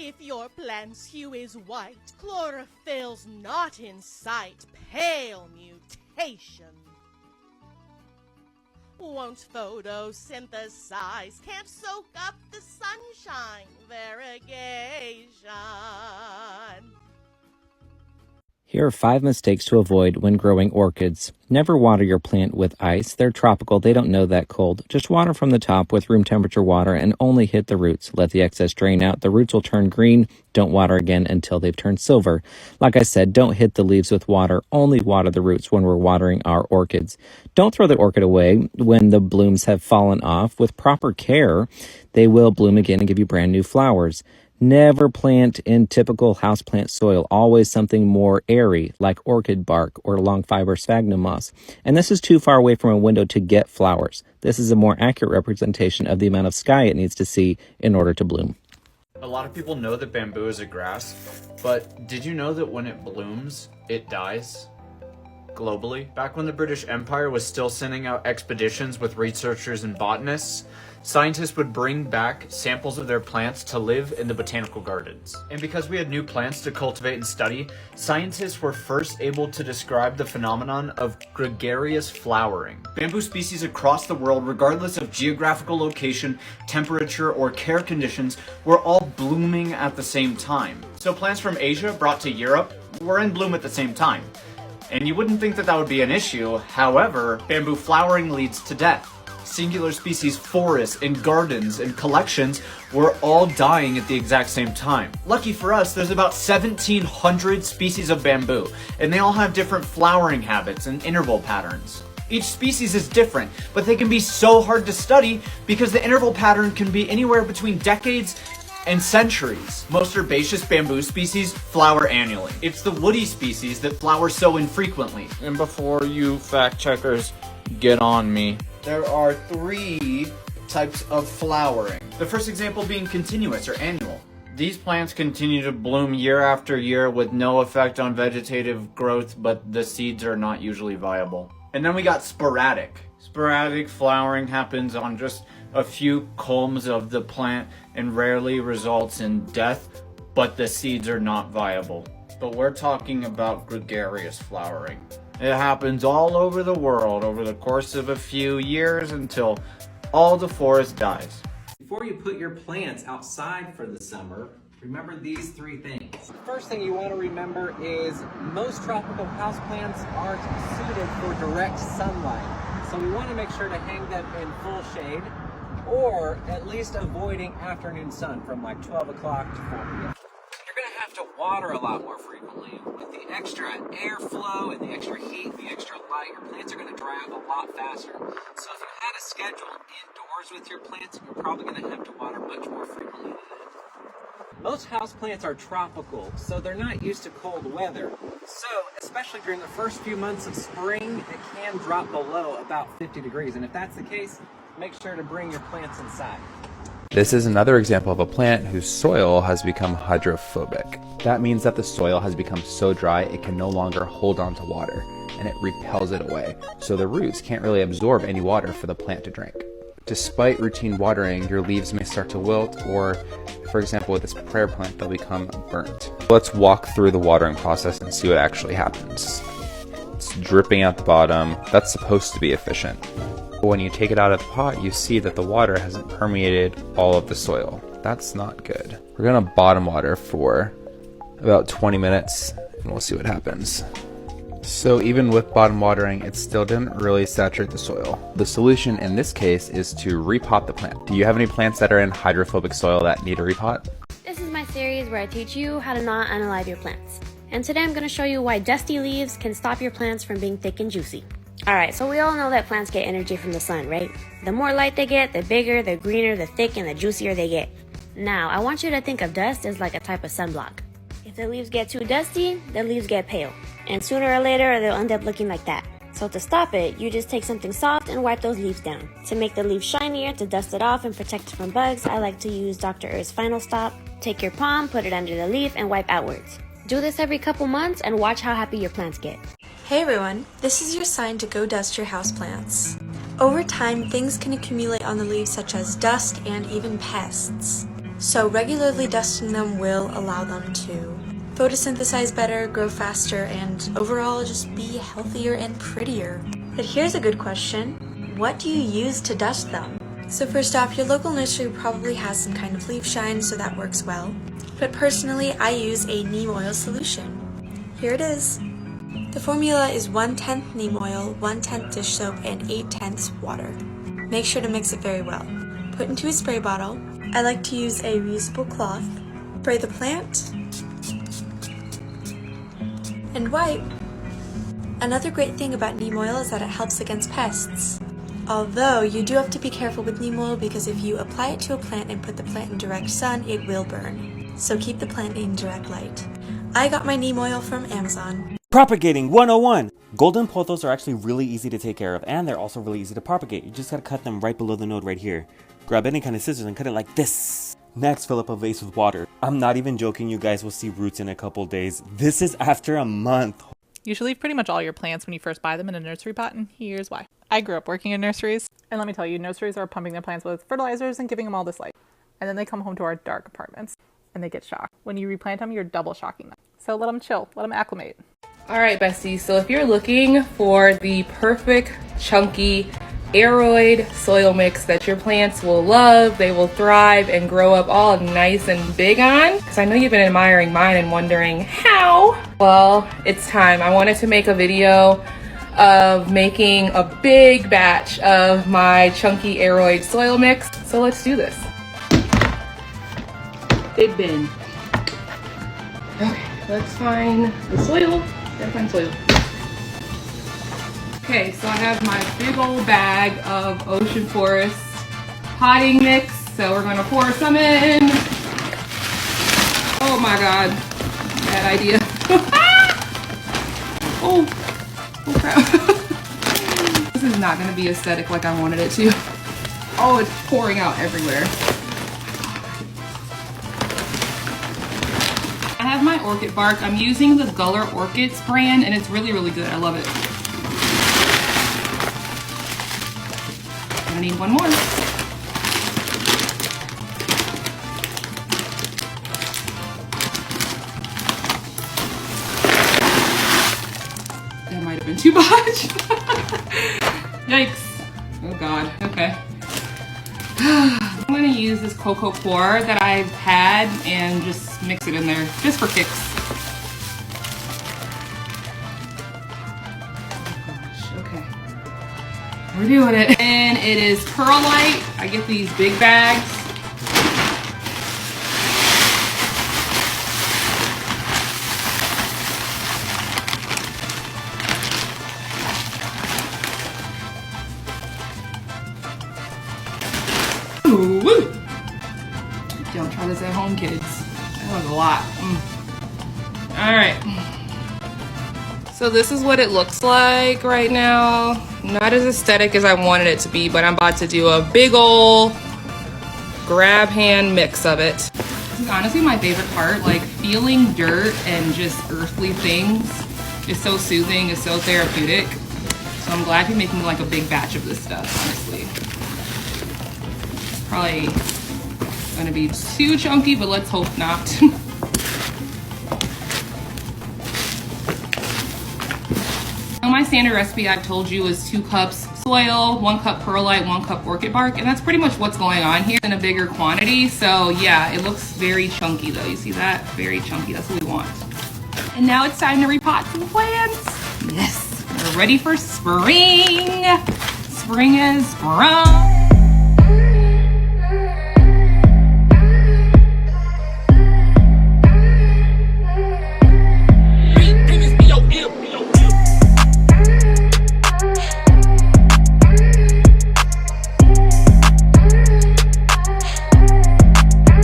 If your plant's hue is white, chlorophyll's not in sight. Pale mutation. Won't photosynthesize, can't soak up the sunshine. Variegation. Here are 5 mistakes to avoid when growing orchids. Never water your plant with ice. They're tropical. They don't know that cold. Just water from the top with room temperature water and only hit the roots. Let the excess drain out. The roots will turn green. Don't water again until they've turned silver. Like I said, don't hit the leaves with water. Only water the roots when we're watering our orchids. Don't throw the orchid away when the blooms have fallen off. With proper care, they will bloom again and give you brand new flowers. Never plant in typical houseplant soil, always something more airy like orchid bark or long fiber sphagnum moss. And this is too far away from a window to get flowers. This is a more accurate representation of the amount of sky it needs to see in order to bloom. A lot of people know that bamboo is a grass, but did you know that when it blooms, it dies? Globally, back when the British Empire was still sending out expeditions with researchers and botanists, scientists would bring back samples of their plants to live in the botanical gardens. And because we had new plants to cultivate and study, scientists were first able to describe the phenomenon of gregarious flowering. Bamboo species across the world, regardless of geographical location, temperature, or care conditions, were all blooming at the same time. So plants from Asia brought to Europe were in bloom at the same time. And you wouldn't think that that would be an issue. However, bamboo flowering leads to death. Singular species forests and gardens and collections were all dying at the exact same time. Lucky for us, there's about 1,700 species of bamboo, and they all have different flowering habits and interval patterns. Each species is different, but they can be so hard to study because the interval pattern can be anywhere between decades and centuries. Most herbaceous bamboo species flower annually. It's the woody species that flower so infrequently. And before you fact checkers get on me, there are 3 types of flowering. The first example being continuous or annual. These plants continue to bloom year after year with no effect on vegetative growth, but the seeds are not usually viable. And then we got sporadic. Sporadic flowering happens on just a few culms of the plant and rarely results in death, but the seeds are not viable. But we're talking about gregarious flowering. It happens all over the world over the course of a few years until all the forest dies. Before you put your plants outside for the summer, remember these 3 things. The first thing you want to remember is most tropical houseplants aren't suited for direct sunlight. So we want to make sure to hang them in full shade, or at least avoiding afternoon sun from like 12 o'clock to 4 p.m. You're going to have to water a lot more frequently. With the extra airflow and the extra heat, the extra light, your plants are going to dry out a lot faster. So if you had a schedule indoors with your plants, you're probably going to have to water much more frequently than that. Most houseplants are tropical, so they're not used to cold weather. So, especially during the first few months of spring, it can drop below about 50 degrees. And if that's the case, make sure to bring your plants inside. This is another example of a plant whose soil has become hydrophobic. That means that the soil has become so dry it can no longer hold on to water, and it repels it away. So the roots can't really absorb any water for the plant to drink. Despite routine watering, your leaves may start to wilt, or, for example, with this prayer plant, they'll become burnt. Let's walk through the watering process and see what actually happens. It's dripping out the bottom. That's supposed to be efficient. When you take it out of the pot, you see that the water hasn't permeated all of the soil. That's not good. We're gonna bottom water for about 20 minutes, and we'll see what happens. So even with bottom watering, it still didn't really saturate the soil. The solution in this case is to repot the plant. Do you have any plants that are in hydrophobic soil that need a repot? This is my series where I teach you how to not unalive your plants. And today I'm going to show you why dusty leaves can stop your plants from being thick and juicy. Alright, so we all know that plants get energy from the sun, right? The more light they get, the bigger, the greener, the thick, and the juicier they get. Now, I want you to think of dust as like a type of sunblock. If the leaves get too dusty, the leaves get pale. And sooner or later, they'll end up looking like that. So to stop it, you just take something soft and wipe those leaves down. To make the leaves shinier, to dust it off and protect it from bugs, I like to use Dr. Earth's Final Stop. Take your palm, put it under the leaf, and wipe outwards. Do this every couple months and watch how happy your plants get. Hey everyone, this is your sign to go dust your houseplants. Over time, things can accumulate on the leaves such as dust and even pests. so regularly dusting them will allow them to photosynthesize better, grow faster, and overall just be healthier and prettier. But here's a good question. What do you use to dust them? So first off, your local nursery probably has some kind of leaf shine, so that works well. But personally, I use a neem oil solution. Here it is. The formula is 1/10 neem oil, 1/10 dish soap, and 8/10 water. Make sure to mix it very well. Put into a spray bottle. I like to use a reusable cloth. Spray the plant and wipe. Another great thing about neem oil is that it helps against pests. Although you do have to be careful with neem oil because if you apply it to a plant and put the plant in direct sun, it will burn. So keep the plant in direct light. I got my neem oil from Amazon. Propagating 101! Golden pothos are actually really easy to take care of, and they're also really easy to propagate. You just gotta cut them right below the node right here. Grab any kind of scissors and cut it like this. Next, fill up a vase with water. I'm not even joking, you guys will see roots in a couple days. This is after a month. You should leave pretty much all your plants when you first buy them in a nursery pot, and here's why. I grew up working in nurseries, and let me tell you, nurseries are pumping their plants with fertilizers and giving them all this light. And then they come home to our dark apartments, and they get shocked. When you replant them, you're double shocking them. So let them chill, let them acclimate. All right, besties, so if you're looking for the perfect chunky aeroid soil mix that your plants will love, they will thrive and grow up all nice and big on, because I know you've been admiring mine and wondering how. Well, it's time. I wanted to make a video of making a big batch of my chunky aeroid soil mix, so let's do this. Big bin. Okay, let's find the soil. Gotta find soil. Okay, so I have my big old bag of ocean forest potting mix. So we're gonna pour some in. Oh my God, bad idea. Oh crap. This is not gonna be aesthetic like I wanted it to. Oh, it's pouring out everywhere. I have my orchid bark. I'm using the Guller Orchids brand and it's really, really good. I love it. Gonna need one more. That might have been too much. Yikes. Oh God, okay. I'm gonna use this cocoa pour that I've had and just mix it in there, just for kicks. Oh gosh, okay. We're doing it. And it is perlite. I get these big bags. Ooh, woo. Don't try this at home, kids. That was a lot. All right. So this is what it looks like right now. Not as aesthetic as I wanted it to be, but I'm about to do a big ol' grab hand mix of it. This is honestly my favorite part. Like feeling dirt and just earthly things is so soothing, is so therapeutic. So I'm glad to be making like a big batch of this stuff, honestly. Probably gonna be too chunky, but let's hope not. My standard recipe I've told you is 2 cups soil, 1 cup perlite, 1 cup orchid bark, and that's pretty much what's going on here in a bigger quantity. So yeah, it looks very chunky though. You see that? Very chunky, that's what we want. And now it's time to repot some plants. Yes, we're ready for spring. Spring has sprung.